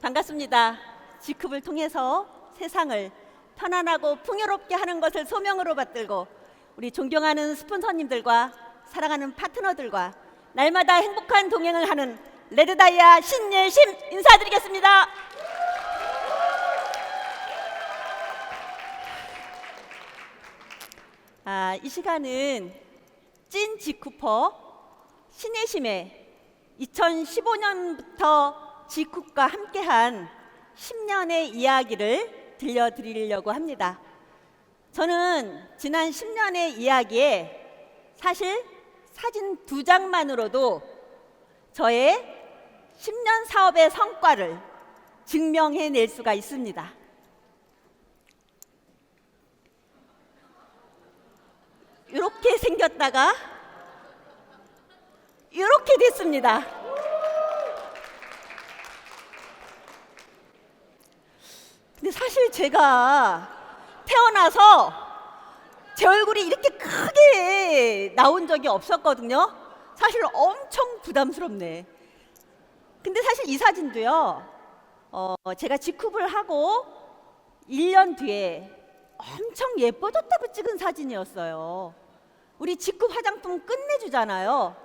반갑습니다. G컵을 통해서 세상을 편안하고 풍요롭게 하는 것을 소명으로 받들고 우리 존경하는 스폰서님들과 사랑하는 파트너들과 날마다 행복한 동행을 하는 레드다이아 신예심 인사드리겠습니다. 이 시간은 찐 G컵퍼 신예심의 2015년부터 G컵과 함께한 10년의 이야기를 들려드리려고 합니다. 저는 지난 10년의 이야기에 사실 사진 2장만으로도 저의 10년 사업의 성과를 증명해낼 수가 있습니다. 이렇게 생겼다가 이렇게 됐습니다. 근데 사실 제가 태어나서 제 얼굴이 이렇게 크게 나온 적이 없었거든요. 사실 엄청 부담스럽네. 근데 사실 이 사진도요, 제가 G컵을 하고 1년 뒤에 엄청 예뻐졌다고 찍은 사진이었어요. 우리 G컵 화장품 끝내주잖아요.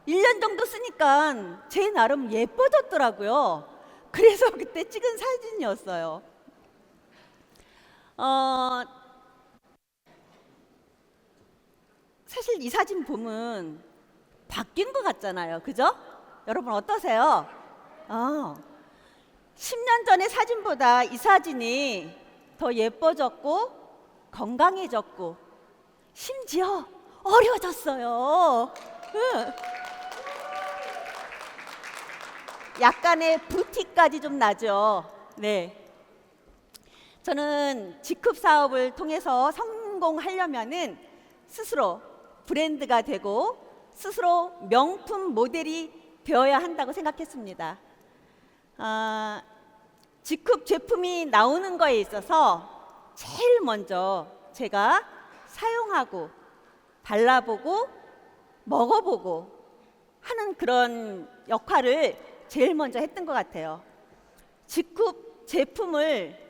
1년 정도 쓰니까 제 나름 예뻐졌더라고요. 그래서 그때 찍은 사진이었어요. 사실 이 사진 보면 바뀐 것 같잖아요. 그죠? 여러분 어떠세요? 10년 전의 사진보다 이 사진이 더 예뻐졌고 건강해졌고 심지어 어려졌어요. 약간의 붓기까지 좀 나죠. 네. 저는 G컵 사업을 통해서 성공하려면은 스스로 브랜드가 되고 스스로 명품 모델이 되어야 한다고 생각했습니다. G컵 제품이 나오는 거에 있어서 제일 먼저 제가 사용하고 발라보고 먹어보고 하는 그런 역할을 제일 먼저 했던 것 같아요. G컵 제품을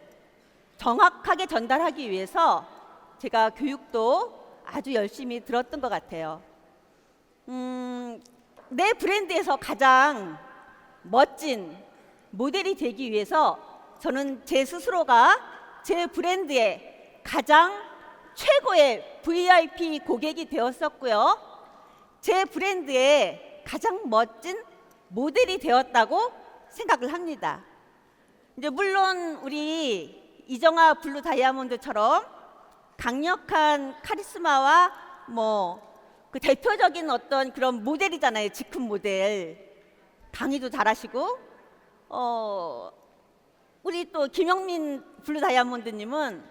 정확하게 전달하기 위해서 제가 교육도 아주 열심히 들었던 것 같아요. 내 브랜드에서 가장 멋진 모델이 되기 위해서 저는 제 스스로가 제 브랜드의 가장 최고의 VIP 고객이 되었었고요. 제 브랜드의 가장 멋진 모델이 되었다고 생각을 합니다. 이제 물론 우리 이정아 블루 다이아몬드처럼 강력한 카리스마와 그 대표적인 어떤 그런 모델이잖아요. G컵 모델. 강의도 잘하시고 우리 또 김영민 블루 다이아몬드님은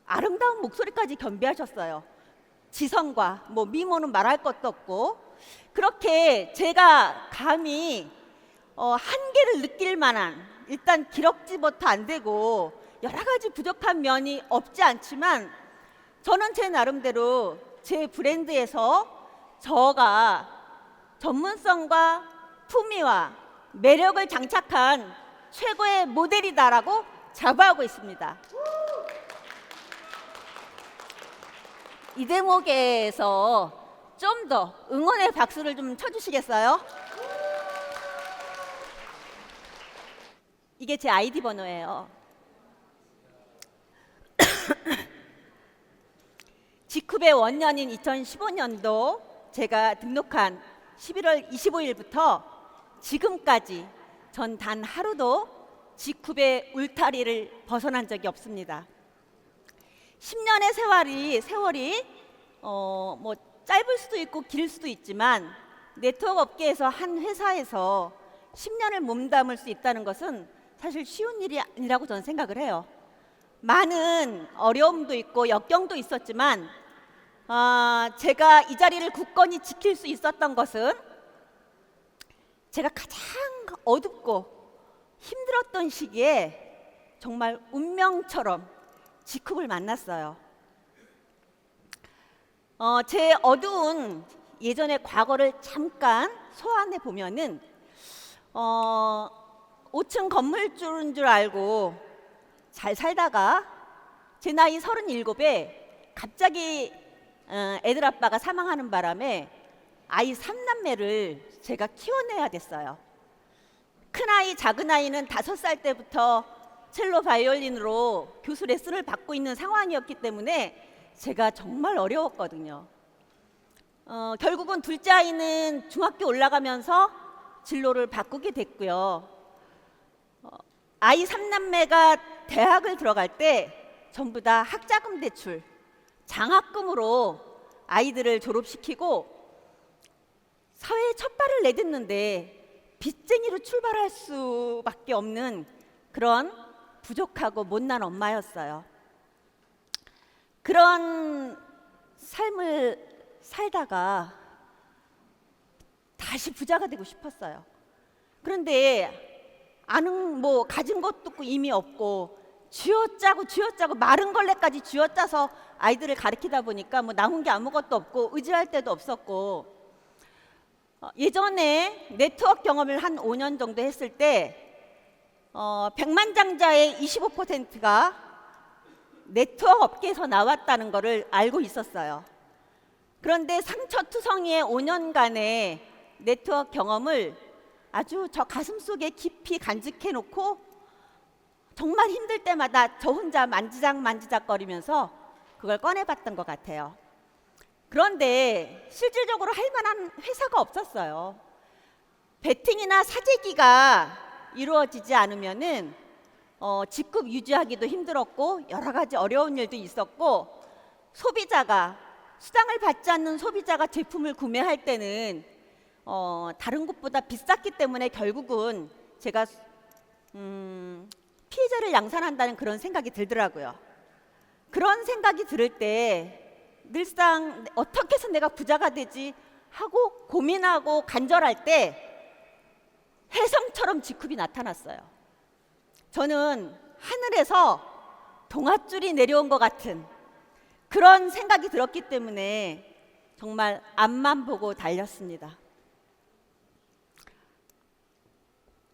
아름다운 목소리까지 겸비하셨어요. 지성과 미모는 말할 것도 없고 그렇게 제가 감히 한계를 느낄 만한 일단 기럭지부터 안 되고 여러 가지 부족한 면이 없지 않지만 저는 제 나름대로 제 브랜드에서 저가 전문성과 품위와 매력을 장착한 최고의 모델이다라고 자부하고 있습니다. 이 대목에서 좀 더 응원의 박수를 좀 쳐주시겠어요? 이게 제 아이디 번호예요. G컵의 원년인 2015년도 제가 등록한 11월 25일부터 지금까지 전 단 하루도 G컵의 울타리를 벗어난 적이 없습니다. 10년의 세월이 짧을 수도 있고 길 수도 있지만 네트워크 업계에서 한 회사에서 10년을 몸담을 수 있다는 것은 사실 쉬운 일이 아니라고 저는 생각을 해요. 많은 어려움도 있고 역경도 있었지만 제가 이 자리를 굳건히 지킬 수 있었던 것은 제가 가장 어둡고 힘들었던 시기에 정말 운명처럼 G컵을 만났어요. 제 어두운 예전의 과거를 잠깐 소환해 보면은 5층 건물주인 줄 알고 잘 살다가 제 나이 37에 갑자기 애들 아빠가 사망하는 바람에 아이 3남매를 제가 키워내야 됐어요. 큰아이, 작은아이는 5살 때부터 첼로 바이올린으로 교수 레슨을 받고 있는 상황이었기 때문에 제가 정말 어려웠거든요. 결국은 둘째 아이는 중학교 올라가면서 진로를 바꾸게 됐고요. 아이 3남매가 대학을 들어갈 때 전부 다 학자금 대출, 장학금으로 아이들을 졸업시키고 사회에 첫 발을 내딛는데 빚쟁이로 출발할 수밖에 없는 그런 부족하고 못난 엄마였어요. 그런 삶을 살다가 다시 부자가 되고 싶었어요. 그런데 가진 것도 없고 이미 없고 쥐어짜고 마른 걸레까지 쥐어짜서 아이들을 가르치다 보니까 남은 게 아무것도 없고 의지할 데도 없었고, 예전에 네트워크 경험을 한 5년 정도 했을 때 100만 장자의 25%가 네트워크 업계에서 나왔다는 것을 알고 있었어요. 그런데 상처투성이의 5년간의 네트워크 경험을 아주 저 가슴속에 깊이 간직해 놓고 정말 힘들 때마다 저 혼자 만지작거리면서 그걸 꺼내봤던 것 같아요. 그런데 실질적으로 할 만한 회사가 없었어요. 베팅이나 사재기가 이루어지지 않으면은 직급 유지하기도 힘들었고 여러 가지 어려운 일도 있었고, 수당을 받지 않는 소비자가 제품을 구매할 때는 다른 곳보다 비쌌기 때문에 결국은 제가 피해자를 양산한다는 그런 생각이 들더라고요. 그런 생각이 들을 때 늘상 어떻게 해서 내가 부자가 되지 하고 고민하고 간절할 때 혜성처럼 직급이 나타났어요. 저는 하늘에서 동아줄이 내려온 것 같은 그런 생각이 들었기 때문에 정말 앞만 보고 달렸습니다.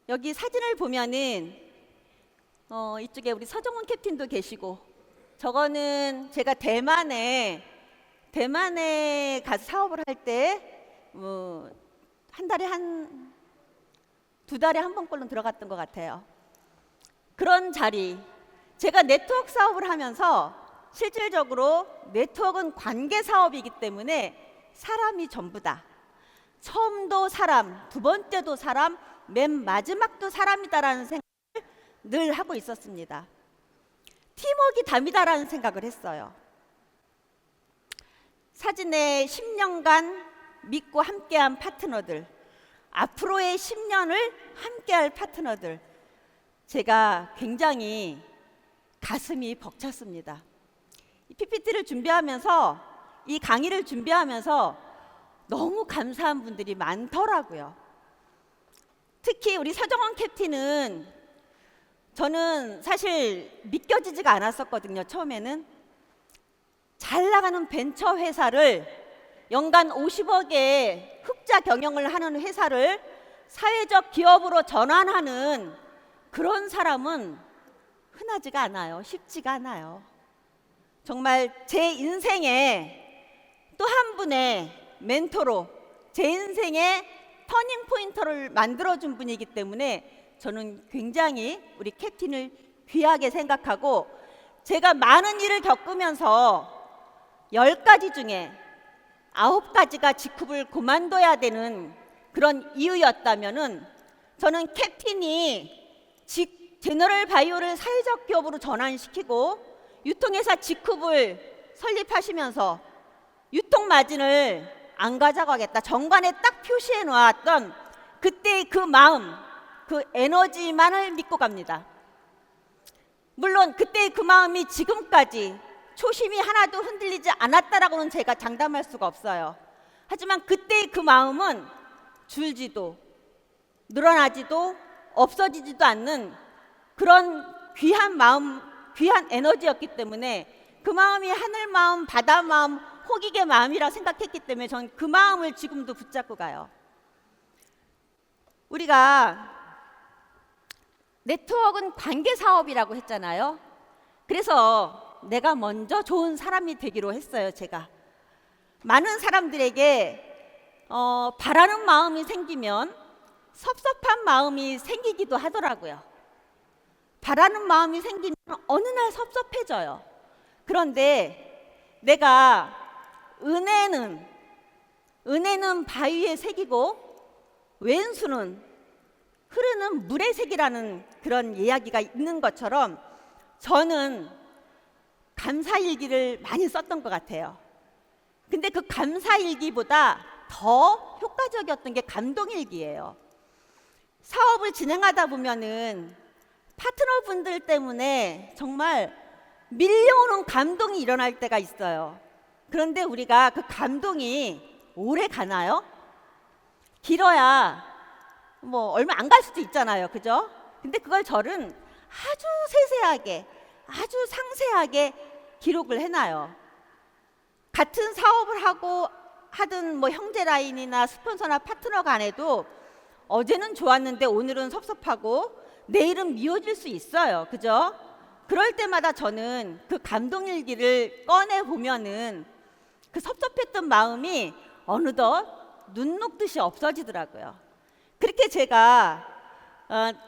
여기 사진을 보면은 이쪽에 우리 서정훈 캡틴도 계시고, 저거는 제가 대만에 가서 사업을 할 때 한 달에 두 달에 한 번꼴로 들어갔던 것 같아요. 그런 자리, 제가 네트워크 사업을 하면서 실질적으로 네트워크는 관계 사업이기 때문에 사람이 전부다. 처음도 사람, 두 번째도 사람, 맨 마지막도 사람이다라는 생각을 늘 하고 있었습니다. 팀워크가 답이다라는 생각을 했어요. 사진에 10년간 믿고 함께한 파트너들, 앞으로의 10년을 함께할 파트너들, 제가 굉장히 가슴이 벅찼습니다. 이 PPT를 준비하면서, 이 강의를 준비하면서 너무 감사한 분들이 많더라고요. 특히 우리 서정원 캡틴은 저는 사실 믿겨지지가 않았었거든요. 처음에는 잘 나가는 벤처 회사를, 연간 50억의 흑자 경영을 하는 회사를 사회적 기업으로 전환하는 그런 사람은 흔하지가 않아요. 쉽지가 않아요. 정말 제 인생에 또 한 분의 멘토로 제 인생의 터닝 포인터를 만들어준 분이기 때문에 저는 굉장히 우리 캡틴을 귀하게 생각하고, 제가 많은 일을 겪으면서 10가지 중에 9가지가 직급을 그만둬야 되는 그런 이유였다면은, 저는 캡틴이 제너럴 바이오를 사회적 기업으로 전환시키고 유통회사 직급을 설립하시면서 유통 마진을 안 가져가겠다 정관에 딱 표시해 놓았던 그때의 그 마음, 그 에너지만을 믿고 갑니다. 물론 그때의 그 마음이 지금까지 초심이 하나도 흔들리지 않았다라고는 제가 장담할 수가 없어요. 하지만 그때의 그 마음은 줄지도 늘어나지도 없어지지도 않는 그런 귀한 마음, 귀한 에너지였기 때문에 그 마음이 하늘 마음, 바다 마음, 호기의 마음이라 생각했기 때문에 저는 그 마음을 지금도 붙잡고 가요. 우리가 네트워크는 관계 사업이라고 했잖아요. 그래서 내가 먼저 좋은 사람이 되기로 했어요. 제가 많은 사람들에게 바라는 마음이 생기면 섭섭한 마음이 생기기도 하더라고요. 바라는 마음이 생기면 어느 날 섭섭해져요. 그런데 내가 은혜는 바위에 새기고 왼수는 흐르는 물에 새기라는 그런 이야기가 있는 것처럼 저는 감사일기를 많이 썼던 것 같아요. 근데 그 감사일기보다 더 효과적이었던 게 감동일기예요. 사업을 진행하다 보면은 파트너분들 때문에 정말 밀려오는 감동이 일어날 때가 있어요. 그런데 우리가 그 감동이 오래 가나요? 길어야 뭐 얼마 안 갈 수도 있잖아요. 그죠? 근데 그걸 저는 아주 세세하게, 아주 상세하게 기록을 해놔요. 같은 사업을 하든 뭐 형제 라인이나 스폰서나 파트너 간에도 어제는 좋았는데 오늘은 섭섭하고 내일은 미워질 수 있어요. 그죠? 그럴 때마다 저는 그 감동일기를 꺼내 보면은 그 섭섭했던 마음이 어느덧 눈 녹듯이 없어지더라고요. 그렇게 제가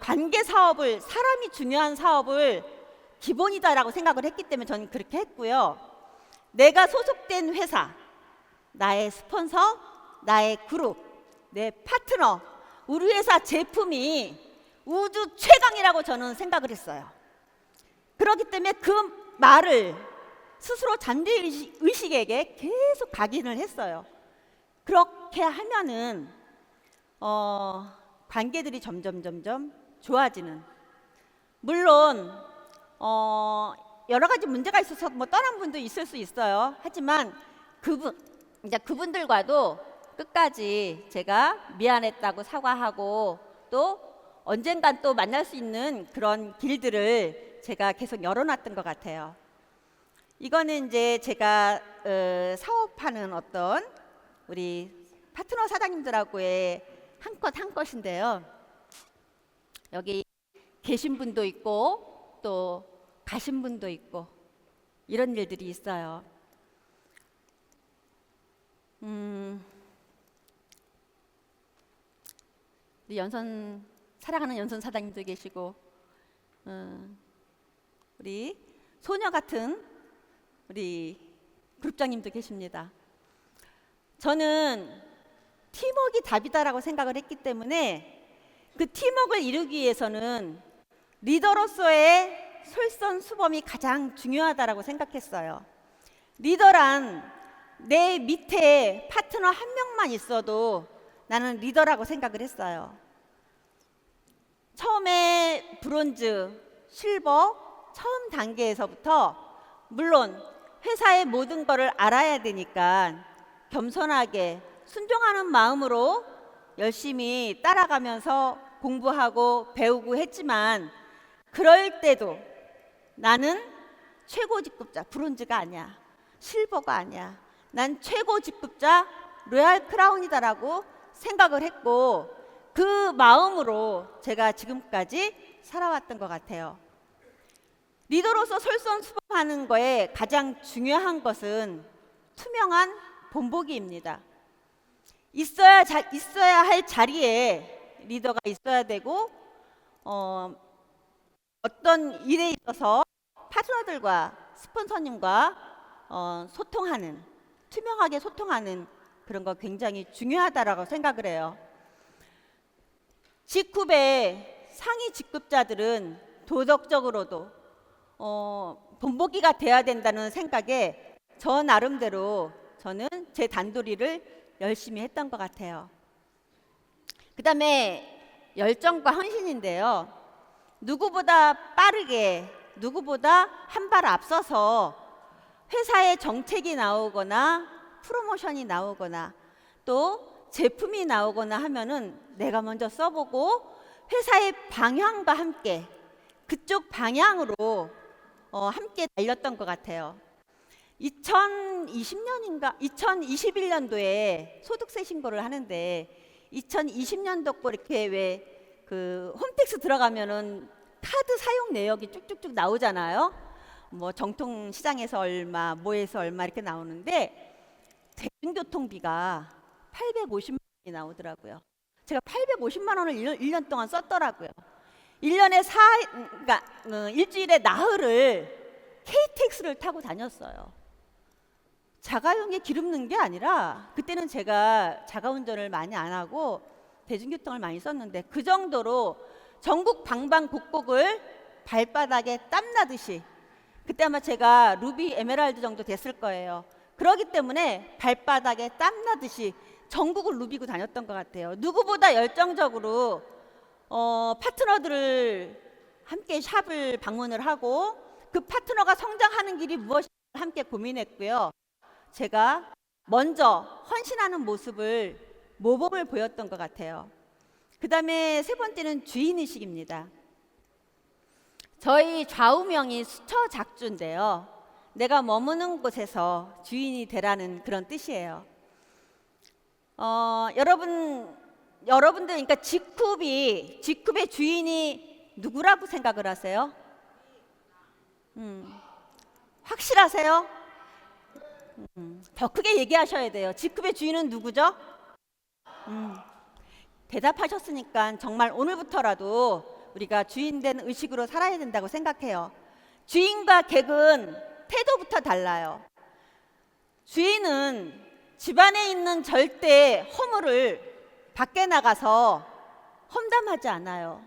관계 사업을, 사람이 중요한 사업을 기본이다라고 생각을 했기 때문에 저는 그렇게 했고요. 내가 소속된 회사, 나의 스폰서, 나의 그룹, 내 파트너, 우리 회사 제품이 우주 최강이라고 저는 생각을 했어요. 그렇기 때문에 그 말을 스스로 잔재의식에게 계속 각인을 했어요. 그렇게 하면은 관계들이 점점 좋아지는. 물론 여러 가지 문제가 있어서 뭐 떠난 분도 있을 수 있어요. 하지만 그분들과도 끝까지 제가 미안했다고 사과하고 또 언젠간 또 만날 수 있는 그런 길들을 제가 계속 열어놨던 것 같아요. 이거는 이제 제가 사업하는 어떤 우리 파트너 사장님들하고의 한 것인데요. 여기 계신 분도 있고 또 가신 분도 있고 이런 일들이 있어요. 우리 사랑하는 연선 사장님도 계시고 우리 소녀 같은 우리 그룹장님도 계십니다. 저는 팀워크가 답이다라고 생각을 했기 때문에 그 팀워크를 이루기 위해서는 리더로서의 솔선수범이 가장 중요하다라고 생각했어요. 리더란 내 밑에 파트너 한 명만 있어도 나는 리더라고 생각을 했어요. 처음에 브론즈, 실버 처음 단계에서부터 물론 회사의 모든 거를 알아야 되니까 겸손하게 순종하는 마음으로 열심히 따라가면서 공부하고 배우고 했지만 그럴 때도 나는 최고 직급자 브론즈가 아니야, 실버가 아니야, 난 최고 직급자 로얄 크라운이다라고 생각을 했고 그 마음으로 제가 지금까지 살아왔던 것 같아요. 리더로서 솔선수범하는 거에 가장 중요한 것은 투명한 본보기입니다. 있어야 할 자리에 리더가 있어야 되고 어떤 일에 있어서 파트너들과 스폰서님과 투명하게 소통하는 그런 거 굉장히 중요하다라고 생각을 해요. 직후배 상위 직급자들은 도덕적으로도 본보기가 돼야 된다는 생각에 저 나름대로 저는 제 단도리를 열심히 했던 것 같아요. 그 다음에 열정과 헌신인데요. 누구보다 빠르게, 누구보다 한 발 앞서서 회사에 정책이 나오거나 프로모션이 나오거나 또 제품이 나오거나 하면은 내가 먼저 써보고 회사의 방향과 함께 그쪽 방향으로 함께 달렸던 것 같아요. 2021년도에 소득세 신고를 하는데 2020년도 거 이렇게 왜 그 홈택스 들어가면은 카드 사용 내역이 쭉쭉쭉 나오잖아요. 뭐 정통 시장에서 얼마, 뭐에서 얼마 이렇게 나오는데 대중교통비가 850만 원이 나오더라고요. 제가 850만 원을 1년 동안 썼더라고요. 1년에 그러니까 일주일에 나흘을 KTX를 타고 다녔어요. 자가용에 기름 넣은 게 아니라 그때는 제가 자가운전을 많이 안 하고 대중교통을 많이 썼는데 그 정도로 전국 방방곡곡을 발바닥에 땀나듯이, 그때 아마 제가 루비 에메랄드 정도 됐을 거예요. 그렇기 때문에 발바닥에 땀나듯이 전국을 누비고 다녔던 것 같아요. 누구보다 열정적으로 파트너들을 함께 샵을 방문을 하고 그 파트너가 성장하는 길이 무엇인지 함께 고민했고요. 제가 먼저 헌신하는 모습을 모범을 보였던 것 같아요. 그 다음에 세 번째는 주인의식입니다. 저희 좌우명이 수처작주인데요. 내가 머무는 곳에서 주인이 되라는 그런 뜻이에요. 여러분들, 그러니까 직급의 주인이 누구라고 생각을 하세요? 확실하세요? 더 크게 얘기하셔야 돼요. 직급의 주인은 누구죠? 대답하셨으니까 정말 오늘부터라도 우리가 주인된 의식으로 살아야 된다고 생각해요. 주인과 객은 태도부터 달라요. 주인은 집안에 있는 절대 허물을 밖에 나가서 험담하지 않아요.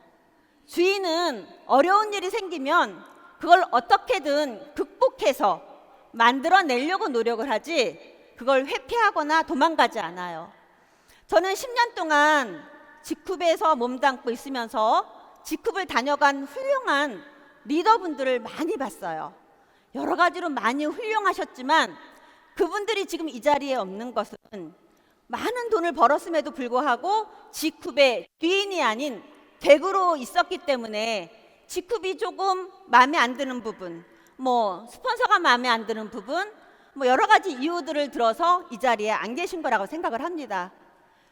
주인은 어려운 일이 생기면 그걸 어떻게든 극복해서 만들어내려고 노력을 하지 그걸 회피하거나 도망가지 않아요. 저는 10년 동안 직급에서 몸담고 있으면서 직급을 다녀간 훌륭한 리더분들을 많이 봤어요. 여러 가지로 많이 훌륭하셨지만 그분들이 지금 이 자리에 없는 것은 많은 돈을 벌었음에도 불구하고 직급의 주인이 아닌 객으로 있었기 때문에 직급이 조금 마음에 안 드는 부분, 뭐 스폰서가 마음에 안 드는 부분, 뭐 여러 가지 이유들을 들어서 이 자리에 안 계신 거라고 생각을 합니다.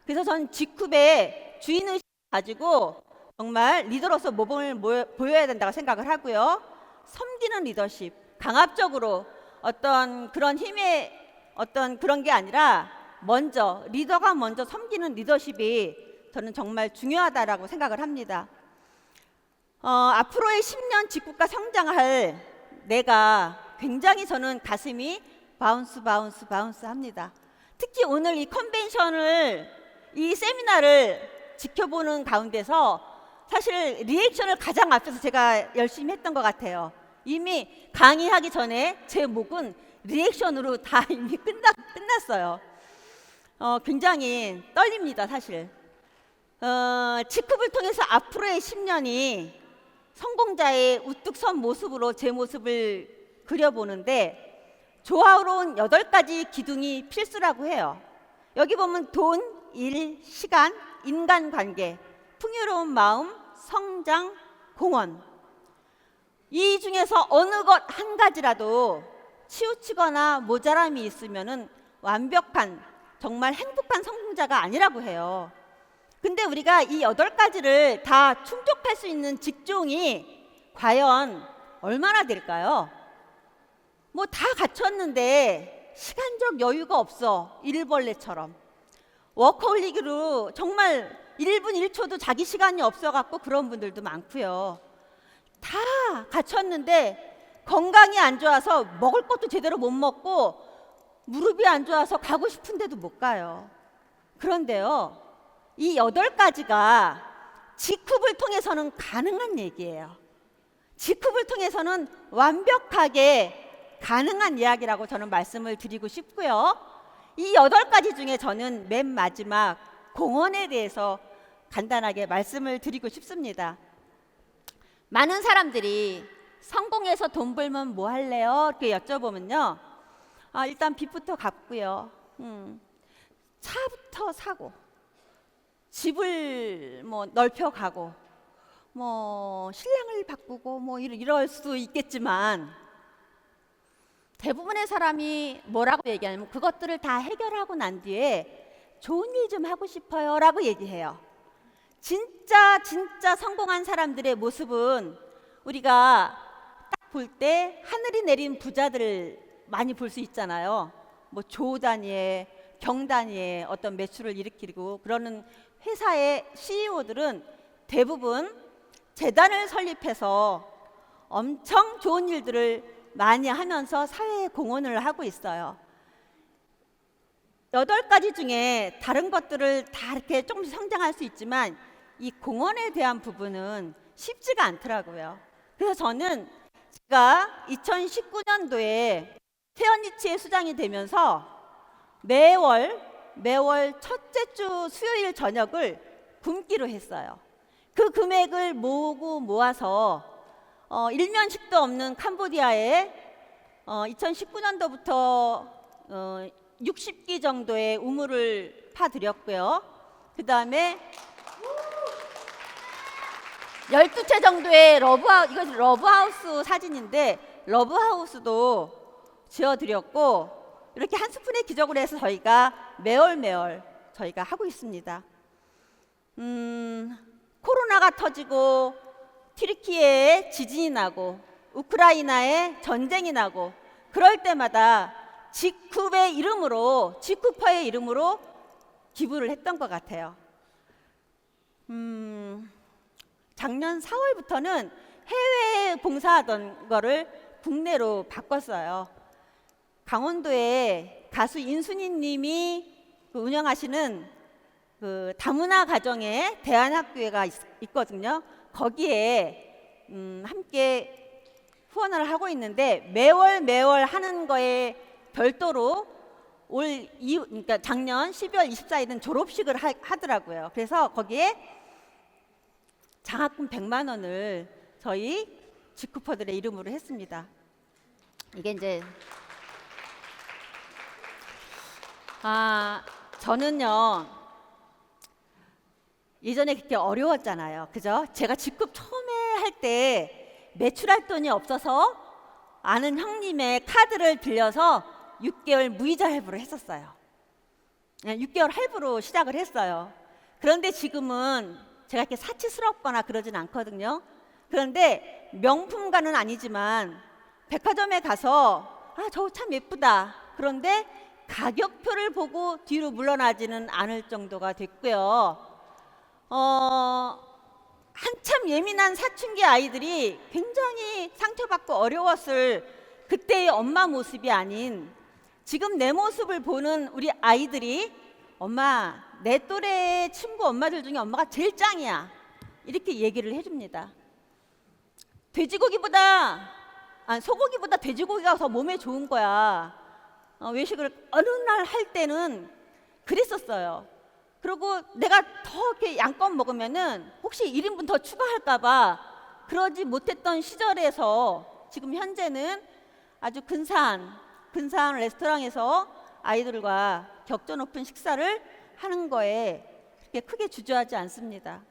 그래서 전 직급의 주인의식을 가지고 정말 리더로서 모범을 보여야 된다고 생각을 하고요. 섬기는 리더십, 강압적으로 어떤 그런 힘의 어떤 그런 게 아니라 리더가 먼저 섬기는 리더십이 저는 정말 중요하다라고 생각을 합니다. 앞으로의 10년 직급과 성장할 내가 굉장히 저는 가슴이 바운스 합니다. 특히 오늘 이 컨벤션을, 이 세미나를 지켜보는 가운데서 사실 리액션을 가장 앞에서 제가 열심히 했던 것 같아요. 이미 강의하기 전에 제 목은 리액션으로 다 이미 끝났어요. 굉장히 떨립니다, 사실. 직급을 통해서 앞으로의 10년이 성공자의 우뚝 선 모습으로 제 모습을 그려보는데 조화로운 8가지 기둥이 필수라고 해요. 여기 보면 돈, 일, 시간, 인간관계, 풍요로운 마음, 성장, 공헌. 이 중에서 어느 것 한 가지라도 치우치거나 모자람이 있으면은 완벽한, 정말 행복한 성공자가 아니라고 해요. 근데 우리가 이 8가지를 다 충족할 수 있는 직종이 과연 얼마나 될까요? 뭐 다 갖췄는데 시간적 여유가 없어. 일벌레처럼. 워커홀릭으로 정말 1분 1초도 자기 시간이 없어갖고 그런 분들도 많고요. 다 갖췄는데 건강이 안 좋아서 먹을 것도 제대로 못 먹고 무릎이 안 좋아서 가고 싶은데도 못 가요. 그런데요, 이 8가지가 직급을 통해서는 가능한 얘기예요. 직급을 통해서는 완벽하게 가능한 이야기라고 저는 말씀을 드리고 싶고요. 이 8가지 중에 저는 맨 마지막 공헌에 대해서 간단하게 말씀을 드리고 싶습니다. 많은 사람들이 성공해서 돈 벌면 뭐 할래요? 이렇게 여쭤보면요. 일단 빚부터 갚고요. 차부터 사고, 집을 뭐 넓혀가고, 뭐 신랑을 바꾸고, 뭐 이럴 수도 있겠지만 대부분의 사람이 뭐라고 얘기하냐면 그것들을 다 해결하고 난 뒤에 좋은 일 좀 하고 싶어요라고 얘기해요. 진짜 성공한 사람들의 모습은 우리가 딱 볼 때 하늘이 내린 부자들을 많이 볼 수 있잖아요. 뭐 조 단위의 경 단위의 어떤 매출을 일으키고 그러는 회사의 CEO들은 대부분 재단을 설립해서 엄청 좋은 일들을 많이 하면서 사회에 공헌을 하고 있어요. 8가지 중에 다른 것들을 다 이렇게 조금씩 성장할 수 있지만 이 공헌에 대한 부분은 쉽지가 않더라고요. 그래서 저는 제가 2019년도에 세연이치의 수장이 되면서 매월 첫째 주 수요일 저녁을 굶기로 했어요. 그 금액을 모아서 일면식도 없는 캄보디아에 2019년도부터 60기 정도의 우물을 파드렸고요. 그 다음에 12채 정도의 이것이 러브하우스 사진인데 러브하우스도 지어드렸고 이렇게 한 스푼의 기적을 해서 저희가 매월 저희가 하고 있습니다. 코로나가 터지고 튀르키예에 지진이 나고 우크라이나에 전쟁이 나고 그럴 때마다 지쿱의 이름으로 지쿠퍼의 이름으로 기부를 했던 것 같아요. 작년 4월부터는 해외에 봉사하던 거를 국내로 바꿨어요. 강원도에 가수 인순이 님이 운영하시는 그 다문화 가정의 대안학교가 있거든요. 거기에 함께 후원을 하고 있는데 매월 하는 거에 별도로 그러니까 작년 12월 24일은 졸업식을 하더라고요. 그래서 거기에 장학금 100만 원을 저희 지쿠퍼들의 이름으로 했습니다. 이게 이제 저는요 예전에 그렇게 어려웠잖아요. 그죠? 제가 직급 처음에 할 때 매출할 돈이 없어서 아는 형님의 카드를 빌려서 6개월 무이자 할부를 했었어요. 6개월 할부로 시작을 했어요. 그런데 지금은 제가 이렇게 사치스럽거나 그러진 않거든요. 그런데 명품가는 아니지만 백화점에 가서 저거 참 예쁘다. 그런데 가격표를 보고 뒤로 물러나지는 않을 정도가 됐고요. 한참 예민한 사춘기 아이들이 굉장히 상처받고 어려웠을 그때의 엄마 모습이 아닌 지금 내 모습을 보는 우리 아이들이 엄마, 내 또래 친구 엄마들 중에 엄마가 제일 짱이야. 이렇게 얘기를 해줍니다. 소고기보다 돼지고기가 더 몸에 좋은 거야. 외식을 어느 날 할 때는 그랬었어요. 그리고 내가 더 이렇게 양껏 먹으면은 혹시 1인분 더 추가할까봐 그러지 못했던 시절에서 지금 현재는 아주 근사한 레스토랑에서 아이들과 격조 높은 식사를 하는 거에 그렇게 크게 주저하지 않습니다.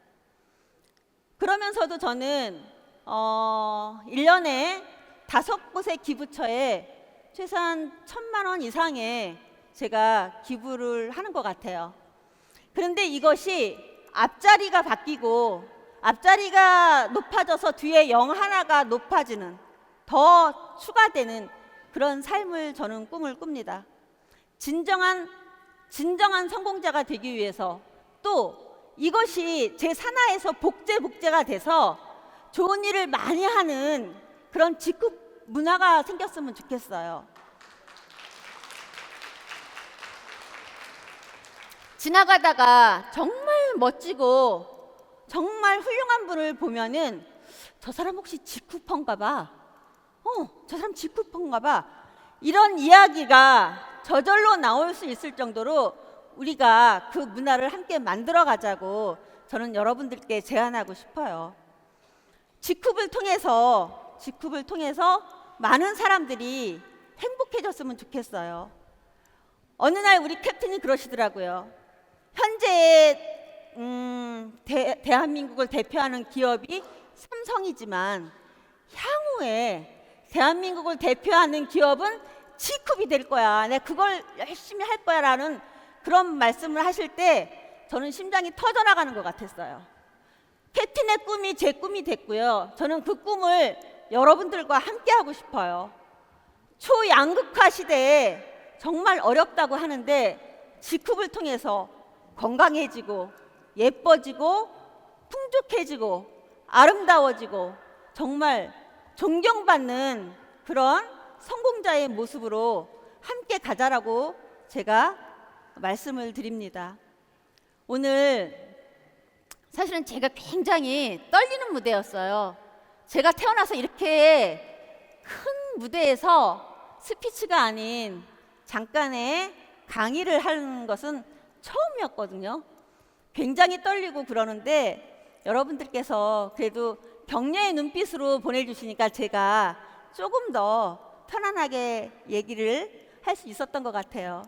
그러면서도 저는 1년에 5곳의 기부처에 최소한 1,000만 원 이상의 제가 기부를 하는 것 같아요. 그런데 이것이 앞자리가 바뀌고 앞자리가 높아져서 뒤에 0 하나가 높아지는 더 추가되는 그런 삶을 저는 꿈을 꿉니다. 진정한 성공자가 되기 위해서 또 이것이 제 산하에서 복제가 돼서 좋은 일을 많이 하는 그런 직급 문화가 생겼으면 좋겠어요. 지나가다가 정말 멋지고 정말 훌륭한 분을 보면은 저 사람 혹시 직쿠퍼인가 봐. 저 사람 직쿠퍼인가 봐. 이런 이야기가 저절로 나올 수 있을 정도로 우리가 그 문화를 함께 만들어 가자고 저는 여러분들께 제안하고 싶어요. 직쿱을 통해서 많은 사람들이 행복해졌으면 좋겠어요. 어느 날 우리 캡틴이 그러시더라고요. 현재 대한민국을 대표하는 기업이 삼성이지만 향후에 대한민국을 대표하는 기업은 직쿱이 될 거야. 내가 그걸 열심히 할 거야 라는 그런 말씀을 하실 때 저는 심장이 터져나가는 것 같았어요. 캡틴이 시민의 꿈이 제 꿈이 됐고요. 저는 그 꿈을 여러분들과 함께 하고 싶어요. 초양극화 시대에 정말 어렵다고 하는데 직후를 통해서 건강해지고 예뻐지고 풍족해지고 아름다워지고 정말 존경받는 그런 성공자의 모습으로 함께 가자라고 제가 말씀을 드립니다. 오늘 사실은 제가 굉장히 떨리는 무대였어요. 제가 태어나서 이렇게 큰 무대에서 스피치가 아닌 잠깐의 강의를 하는 것은 처음이었거든요. 굉장히 떨리고 그러는데 여러분들께서 그래도 격려의 눈빛으로 보내주시니까 제가 조금 더 편안하게 얘기를 할 수 있었던 것 같아요.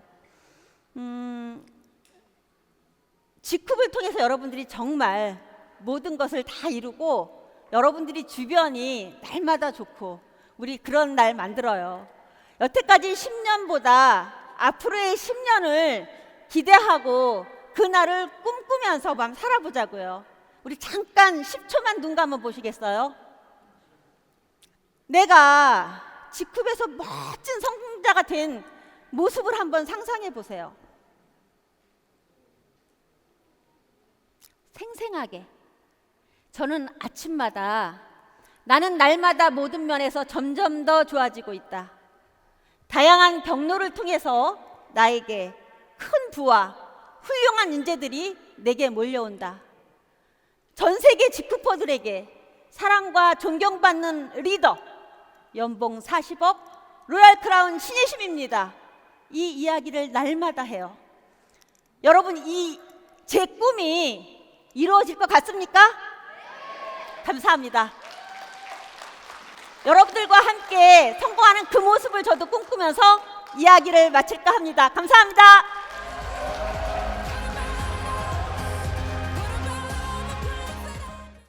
직후를 통해서 여러분들이 정말 모든 것을 다 이루고 여러분들이 주변이 날마다 좋고 우리 그런 날 만들어요. 여태까지 10년보다 앞으로의 10년을 기대하고 그 날을 꿈꾸면서 한번 살아보자고요. 우리 잠깐 10초만 눈 감아 보시겠어요? 내가 직후에서 멋진 성공자가 된 모습을 한번 상상해 보세요. 생생하게. 저는 아침마다 나는 날마다 모든 면에서 점점 더 좋아지고 있다. 다양한 경로를 통해서 나에게 큰 부와 훌륭한 인재들이 내게 몰려온다. 전 세계 직후퍼들에게 사랑과 존경받는 리더, 연봉 40억, 로얄 크라운 신예심입니다. 이 이야기를 날마다 해요. 여러분, 이 제 꿈이 이루어질 것 같습니까? 감사합니다. 여러분들과 함께 성공하는 그 모습을 저도 꿈꾸면서 이야기를 마칠까 합니다. 감사합니다.